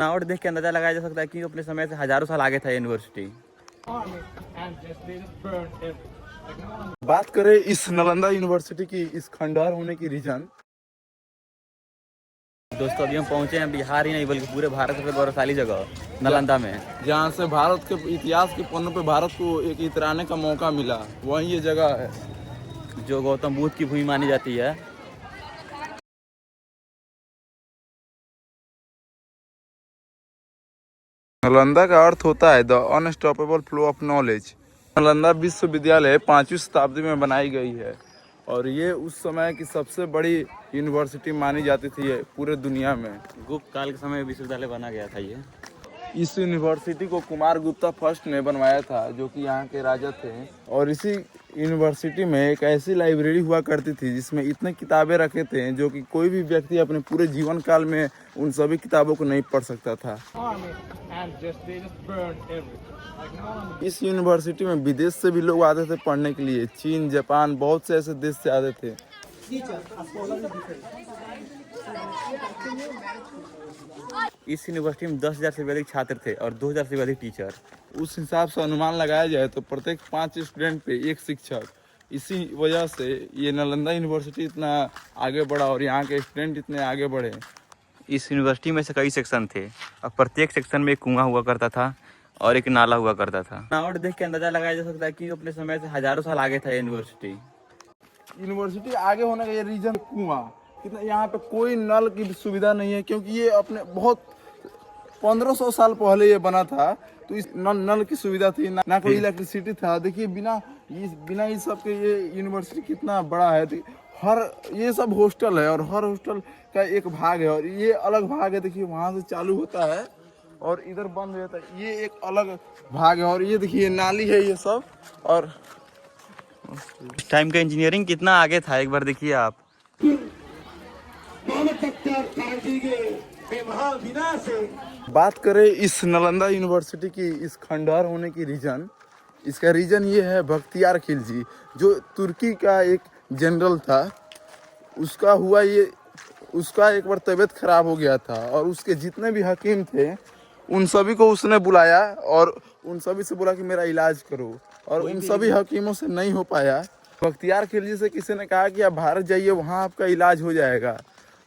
बनावट देख के अंदाजा लगाया जा सकता है कि अपने समय से हजारों साल आगे था यूनिवर्सिटी। बात करें इस नालंदा यूनिवर्सिटी की, इस खंडहर होने की रीजन। दोस्तों अभी हम पहुंचे हैं बिहार ही नहीं बल्कि पूरे भारत में गौरवशाली जगह नालंदा में, जहाँ से भारत के इतिहास के पन्नों पे भारत को एक इतराने का मौका मिला, वहीं ये जगह है जो गौतम बुद्ध की भूमि मानी जाती है। नालंदा का अर्थ होता है the unstoppable flow of knowledge. Nalanda विश्वविद्यालय 5वीं शताब्दी में बनाई गई है और ये उस समय की सबसे बड़ी यूनिवर्सिटी मानी जाती थी पूरे दुनिया में। गुप्त काल के समय विश्वविद्यालय बना गया था ये। इस यूनिवर्सिटी को कुमार गुप्ता फर्स्ट ने बनवाया था, जो कि यहाँ के राजा थे। और इसी यूनिवर्सिटी में एक ऐसी लाइब्रेरी हुआ करती थी जिसमें इतने किताबें रखे थे जो कि कोई भी व्यक्ति अपने पूरे जीवन काल में उन सभी किताबों को नहीं पढ़ सकता था। इस यूनिवर्सिटी में विदेश से भी लोग आते थे पढ़ने के लिए। चीन, जापान, बहुत से ऐसे देश से आते थे। इस यूनिवर्सिटी में 10,000 से भी अधिक छात्र थे और 2,000 से भी अधिक टीचर। उस हिसाब से अनुमान लगाया जाए तो प्रत्येक 5 स्टूडेंट पे एक शिक्षक। इसी वजह से ये नालंदा यूनिवर्सिटी इतना आगे बढ़ा और यहाँ के स्टूडेंट इतने आगे बढ़े। इस यूनिवर्सिटी में से कई सेक्शन थे और प्रत्येक सेक्शन में एक कुआं हुआ करता था और एक नाला हुआ करता था। बनावट देख के अंदाजा लगाया जा सकता है कि अपने समय से हजारों साल आगे था यूनिवर्सिटी। यूनिवर्सिटी आगे होने का ये रीजन कुआं। कितना यहाँ पे कोई नल की सुविधा नहीं है, क्योंकि ये अपने बहुत 1500 साल पहले ये बना था। तो इस नल की सुविधा थी ना कोई इलेक्ट्रिसिटी था। देखिए बिना इस सब के ये यूनिवर्सिटी कितना बड़ा है। हर ये सब हॉस्टल है और हर हॉस्टल का एक भाग है और ये अलग भाग है। देखिए वहाँ से चालू होता है और इधर बंद हो जाता है। ये एक अलग भाग है और ये देखिए नाली है ये सब। और इस टाइम का इंजीनियरिंग कितना आगे था एक बार देखिए आप। बात करें इस नालंदा यूनिवर्सिटी की, इस खंडहर होने की रीजन, इसका रीजन ये है बख्तियार खिलजी, जो तुर्की का एक जनरल था। उसका एक बार तबीयत खराब हो गया था और उसके जितने भी हकीम थे उन सभी को उसने बुलाया और उन सभी से बोला कि मेरा इलाज करो, और उन सभी हकीमों से नहीं हो पाया। बख्तियार खिलजी से किसी ने कहा कि आप भारत जाइए, वहाँ आपका इलाज हो जाएगा।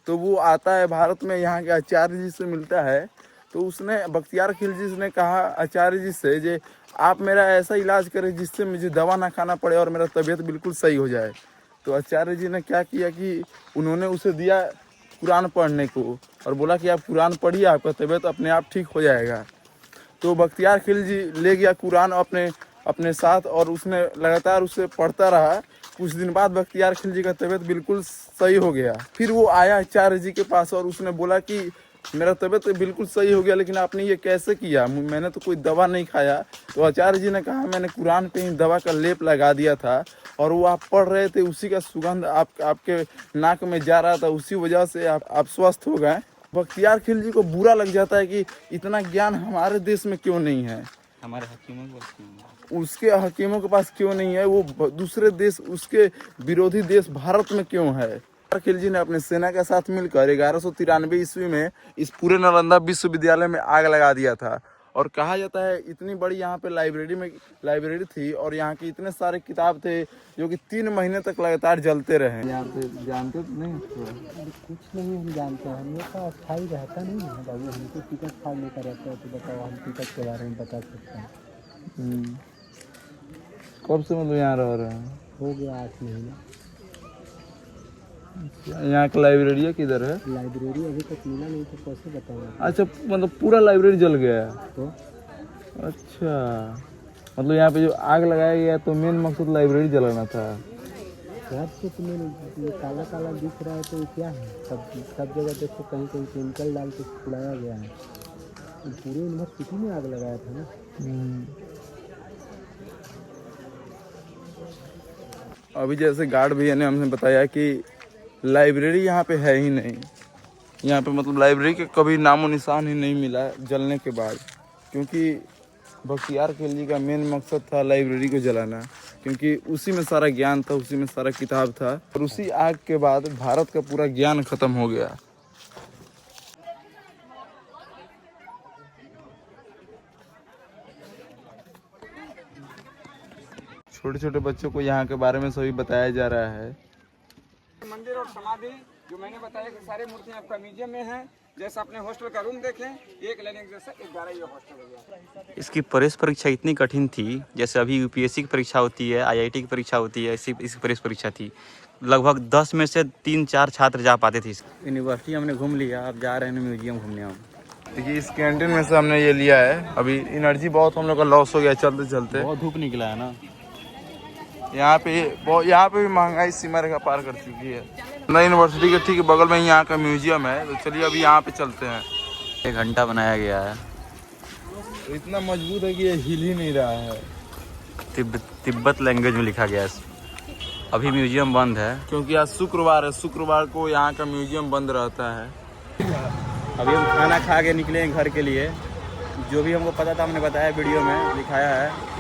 तो वो आता है भारत में, यहाँ के आचार्य जी से मिलता है। तो उसने बख्तियार खिलजी ने कहा आचार्य जी से, जे आप मेरा ऐसा इलाज करें जिससे मुझे दवा ना खाना पड़े और मेरा तबीयत बिल्कुल सही हो जाए। तो आचार्य जी ने क्या किया कि उन्होंने उसे दिया कुरान पढ़ने को और बोला कि आप कुरान पढ़िए, आपका तबीयत अपने आप ठीक हो जाएगा। तो बख्तियार खिलजी ले गया कुरान अपने साथ और उसने लगातार उसे पढ़ता रहा। कुछ दिन बाद बख्तियार खिलजी का तबीयत बिल्कुल सही हो गया। फिर वो आया आचार्य जी के पास और उसने बोला कि मेरा तबीयत बिल्कुल सही हो गया, लेकिन आपने ये कैसे किया? मैंने तो कोई दवा नहीं खाया। तो आचार्य जी ने कहा मैंने कुरान पे ही दवा का लेप लगा दिया था और वो आप पढ़ रहे थे, उसी का सुगंध आपके नाक में जा रहा था, उसी वजह से आप स्वस्थ हो गए। बख्तियार खिलजी को बुरा लग जाता है कि इतना ज्ञान हमारे देश में क्यों नहीं है, हमारे हकीमों को उसके हकीमों के पास क्यों नहीं है, वो दूसरे देश, उसके विरोधी देश भारत में क्यों है। खिलजी ने अपने सेना के साथ मिलकर 1193 ईस्वी में इस पूरे नालंदा विश्वविद्यालय में आग लगा दिया था। और कहा जाता है इतनी बड़ी यहाँ पे लाइब्रेरी थी और यहाँ के इतने सारे किताब थे जो कि 3 महीने तक लगातार जलते रहे। यहाँ पे जानते तो नहीं? कुछ नहीं हम जानते हैं, हम लोग का अस्थायी रहता नहीं है बाबू। हमको टिकट फाड़ने का रहता है, तो बताओ हम टिकट के बारे में बता सकते हैं। कब से मतलब यहाँ रह रहे हैं? हो गया 8 महीना। यहाँ का लाइब्रेरी किधर है? लाइब्रेरी अभी तक मिला नहीं, तो कैसे बताऊँ? अच्छा, मतलब पूरा लाइब्रेरी जल गया है तो? अच्छा, मतलब यहाँ पे जो आग लगाया गया तो मेन मकसद लाइब्रेरी जलाना था। घर से तुम्हें काला काला दिख रहा है तो ये क्या है? सब जगह देखो, कहीं कहीं केमिकल डाल के उड़ाया गया है। पूरे यूनिवर्सिटी में आग लगाया था ना। अभी जैसे गार्ड भैया ने हमने बताया कि लाइब्रेरी यहाँ पे है ही नहीं। यहाँ पे मतलब लाइब्रेरी के कभी नामो निशान ही नहीं मिला जलने के बाद, क्योंकि बख्तियार खिलजी का मेन मकसद था लाइब्रेरी को जलाना, क्योंकि उसी में सारा ज्ञान था, उसी में सारा किताब था। और उसी आग के बाद भारत का पूरा ज्ञान खत्म हो गया। छोटे छोटे बच्चों को यहाँ के बारे में सभी बताया जा रहा है। मंदिर और समाधि जो मैंने बताया कि सारी मूर्तियां आपका म्यूजियम में हैं। जैसा अपने हॉस्टल का रूम देखें, एक लेने जैसा 11 ये हॉस्टल हो गया। इसकी प्रवेश परीक्षा इतनी कठिन थी, जैसे अभी यूपीएससी की परीक्षा होती है, आईआईटी की परीक्षा होती है, इसी प्रवेश परीक्षा थी। लगभग 10 में से 3-4 छात्र जा पाते थे। यूनिवर्सिटी हमने घूम लिया, अब जा रहे हैं म्यूजियम घूमने हम। देखिए इस कैंटीन में से हमने ये लिया है। अभी एनर्जी बहुत हम लोग का लॉस हो गया चलते चलते। बहुत धूप निकला है ना। यहाँ पे भी महंगाई सीमा रेखा पार कर चुकी है। यूनिवर्सिटी के ठीक बगल में ही यहाँ का म्यूजियम है, तो चलिए अभी यहाँ पे चलते हैं। 1 घंटा बनाया गया है। तो इतना मजबूत है कि ये हिल ही नहीं रहा है। तिब्बत लैंग्वेज में लिखा गया है। अभी म्यूजियम बंद है क्योंकि आज शुक्रवार है, शुक्रवार को यहाँ का म्यूजियम बंद रहता है। अभी हम खाना खा के निकले हैं घर के लिए। जो भी हमको पता था हमने बताया, वीडियो में दिखाया है।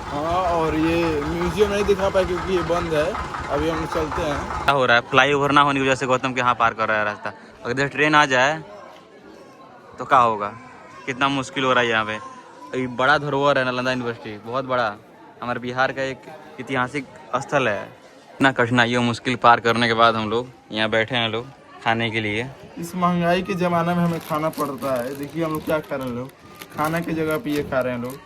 हाँ, और ये म्यूजियम नहीं दिखा पाए क्योंकि ये बंद है। अभी हम चलते हैं। क्या हो रहा है, फ्लाईओवर ना होने की वजह से गौतम के यहाँ पार कर रहा है रास्ता। अगर जैसे ट्रेन आ जाए तो क्या होगा, कितना मुश्किल हो रहा है यहाँ पे। अभी बड़ा धरोहर है नालंदा यूनिवर्सिटी, बहुत बड़ा, हमारे बिहार का एक ऐतिहासिक स्थल है। इतना कठिनाइयों मुश्किल पार करने के बाद हम लोग यहाँ बैठे हैं लोग खाने के लिए। इस महंगाई के ज़माने में हमें खाना पड़ता है। देखिए हम लोग क्या खा रहे हैं, लोग खाना की जगह पे ये खा रहे हैं लोग।